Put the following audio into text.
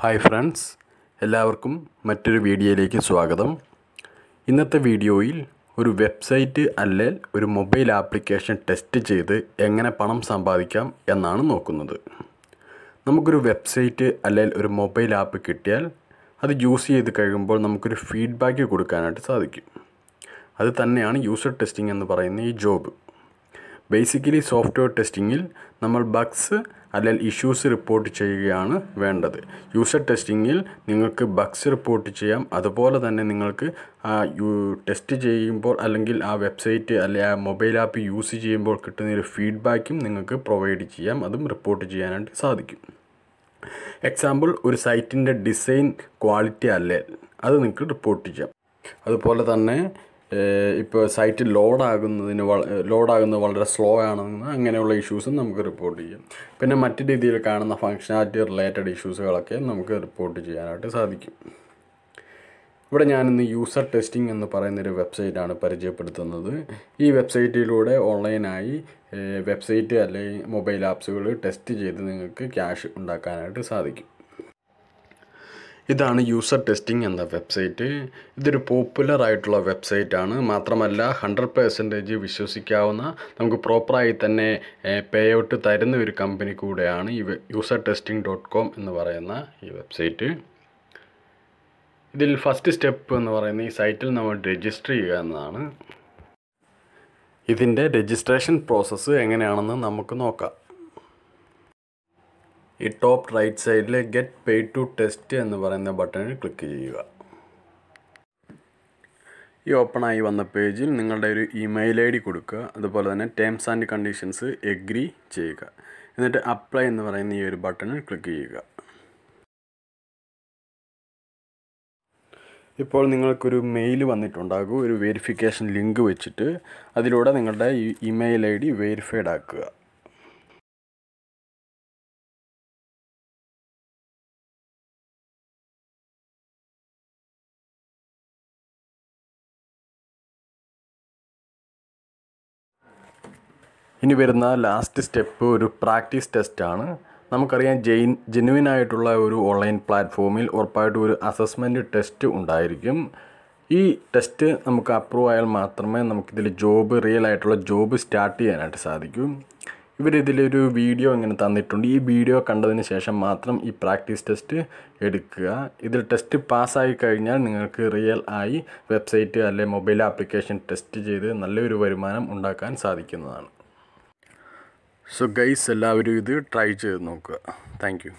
Hi friends, എല്ലാവർക്കും മറ്റൊരു വീഡിയോയിലേക്ക് സ്വാഗതം. ഇന്നത്തെ വീഡിയോയിൽ ഒരു വെബ്സൈറ്റ് അല്ലെങ്കിൽ ഒരു മൊബൈൽ ആപ്ലിക്കേഷൻ ടെസ്റ്റ് ചെയ്ത് എങ്ങനെ പണം സമ്പാദിക്കാം എന്നാണ് നോക്കുന്നത്. നമുക്കൊരു വെബ്സൈറ്റ് അല്ലെങ്കിൽ ഒരു മൊബൈൽ ആപ്പ് കിട്ടിയാൽ അത് യൂസ് ചെയ്ത് കഴിയുമ്പോൾ നമുക്കൊരു ഫീഡ്ബാക്ക് കൊടുക്കാനായിട്ട് സാധിക്കും. അത് തന്നെയാണ് യൂസർ ടെസ്റ്റിംഗ് എന്ന് പറയുന്ന ഈ ജോബ്. ബേസിക്കലി സോഫ്റ്റ്വെയർ ടെസ്റ്റിങ്ങിൽ നമ്മൾ ബഗ്സ് അല്ലെങ്കിൽ ഇഷ്യൂസ് റിപ്പോർട്ട് ചെയ്യുകയാണ് വേണ്ടത്. യൂസർ ടെസ്റ്റിങ്ങിൽ നിങ്ങൾക്ക് ബഗ്സ് റിപ്പോർട്ട് ചെയ്യാം. അതുപോലെ തന്നെ നിങ്ങൾക്ക് ടെസ്റ്റ് ചെയ്യുമ്പോൾ അല്ലെങ്കിൽ ആ വെബ്സൈറ്റ് അല്ലെങ്കിൽ ആ മൊബൈൽ ആപ്പ് യൂസ് ചെയ്യുമ്പോൾ കിട്ടുന്നൊരു ഫീഡ്ബാക്കും നിങ്ങൾക്ക് പ്രൊവൈഡ് ചെയ്യാം. അതും റിപ്പോർട്ട് ചെയ്യാനായിട്ട് സാധിക്കും. എക്സാമ്പിൾ, ഒരു സൈറ്റിൻ്റെ ഡിസൈൻ ക്വാളിറ്റി അല്ലെങ്കിൽ അത് നിങ്ങൾക്ക് റിപ്പോർട്ട് ചെയ്യാം. അതുപോലെ തന്നെ ഇപ്പോൾ സൈറ്റ് ലോഡാകുന്നത് വളരെ സ്ലോ ആണെന്ന് അങ്ങനെയുള്ള ഇഷ്യൂസും നമുക്ക് റിപ്പോർട്ട് ചെയ്യാം. പിന്നെ മറ്റു രീതിയിൽ കാണുന്ന ഫങ്ഷനാലിറ്റി റിലേറ്റഡ് ഇഷ്യൂസുകളൊക്കെ നമുക്ക് റിപ്പോർട്ട് ചെയ്യാനായിട്ട് സാധിക്കും. ഇവിടെ ഞാനിന്ന് യൂസർ ടെസ്റ്റിംഗ് എന്ന് പറയുന്നൊരു വെബ്സൈറ്റാണ് പരിചയപ്പെടുത്തുന്നത്. ഈ വെബ്സൈറ്റിലൂടെ ഓൺലൈനായി വെബ്സൈറ്റ് അല്ലെങ്കിൽ മൊബൈൽ ആപ്സുകൾ ടെസ്റ്റ് ചെയ്ത് നിങ്ങൾക്ക് ക്യാഷ് ഉണ്ടാക്കാനായിട്ട് സാധിക്കും. ഇതാണ് യൂസർ ടെസ്റ്റിംഗ് എന്ന വെബ്സൈറ്റ്. ഇതൊരു പോപ്പുലർ ആയിട്ടുള്ള വെബ്സൈറ്റാണ്. മാത്രമല്ല 100% വിശ്വസിക്കാവുന്ന, നമുക്ക് പ്രോപ്പറായി തന്നെ പേ ഔട്ട് തരുന്ന ഒരു കമ്പനി കൂടെയാണ് ഈ usertesting.com എന്ന് പറയുന്ന ഈ വെബ്സൈറ്റ്. ഇതിൽ ഫസ്റ്റ് സ്റ്റെപ്പ് എന്ന് പറയുന്ന ഈ സൈറ്റിൽ നമ്മൾ രജിസ്റ്റർ ചെയ്യുക എന്നതാണ്. ഇതിൻ്റെ രജിസ്ട്രേഷൻ പ്രോസസ്സ് എങ്ങനെയാണെന്ന് നമുക്ക് നോക്കാം. ഈ ടോപ്പ് റൈറ്റ് സൈഡിൽ ഗെറ്റ് പെയ്ഡ് ടു ടെസ്റ്റ് എന്ന് പറയുന്ന ബട്ടണിൽ ക്ലിക്ക് ചെയ്യുക. ഈ ഓപ്പണായി വന്ന പേജിൽ നിങ്ങളുടെ ഒരു ഇമെയിൽ ID കൊടുക്കുക. അതുപോലെ തന്നെ ടേംസ് ആൻഡ് കണ്ടീഷൻസ് എഗ്രി ചെയ്യുക. എന്നിട്ട് അപ്ലൈ എന്ന് പറയുന്ന ഈ ഒരു ബട്ടണിൽ ക്ലിക്ക് ചെയ്യുക. ഇപ്പോൾ നിങ്ങൾക്കൊരു മെയിൽ വന്നിട്ടുണ്ടാകും, ഒരു വെരിഫിക്കേഷൻ ലിങ്ക് വെച്ചിട്ട്. അതിലൂടെ നിങ്ങളുടെ ഈ ഇമെയിൽ ID വെരിഫൈഡ് ആക്കുക. ഇനി വരുന്ന ലാസ്റ്റ് സ്റ്റെപ്പ് ഒരു പ്രാക്ടീസ് ടെസ്റ്റാണ്. നമുക്കറിയാം ജെന്യുവൻ ആയിട്ടുള്ള ഒരു ഓൺലൈൻ പ്ലാറ്റ്ഫോമിൽ ഉറപ്പായിട്ടും ഒരു അസസ്മെൻറ്റ് ടെസ്റ്റ് ഉണ്ടായിരിക്കും. ഈ ടെസ്റ്റ് നമുക്ക് അപ്രൂവ് ആയാൽ മാത്രമേ നമുക്കിതിൽ റിയൽ ആയിട്ടുള്ള ജോബ് സ്റ്റാർട്ട് ചെയ്യാനായിട്ട് സാധിക്കൂ. ഇവരിതിലൊരു വീഡിയോ ഇങ്ങനെ തന്നിട്ടുണ്ട്. ഈ വീഡിയോ കണ്ടതിന് ശേഷം മാത്രം ഈ പ്രാക്ടീസ് ടെസ്റ്റ് എടുക്കുക. ഇതിൽ ടെസ്റ്റ് പാസ്സായി കഴിഞ്ഞാൽ നിങ്ങൾക്ക് റിയൽ ആയി വെബ്സൈറ്റ് അല്ലെങ്കിൽ മൊബൈൽ ആപ്ലിക്കേഷൻ ടെസ്റ്റ് ചെയ്ത് നല്ലൊരു വരുമാനം ഉണ്ടാക്കാൻ സാധിക്കുന്നതാണ്. സോ ഗൈസ്, എല്ലാവരും ഇത് ട്രൈ ചെയ്ത് നോക്കുക. Thank you.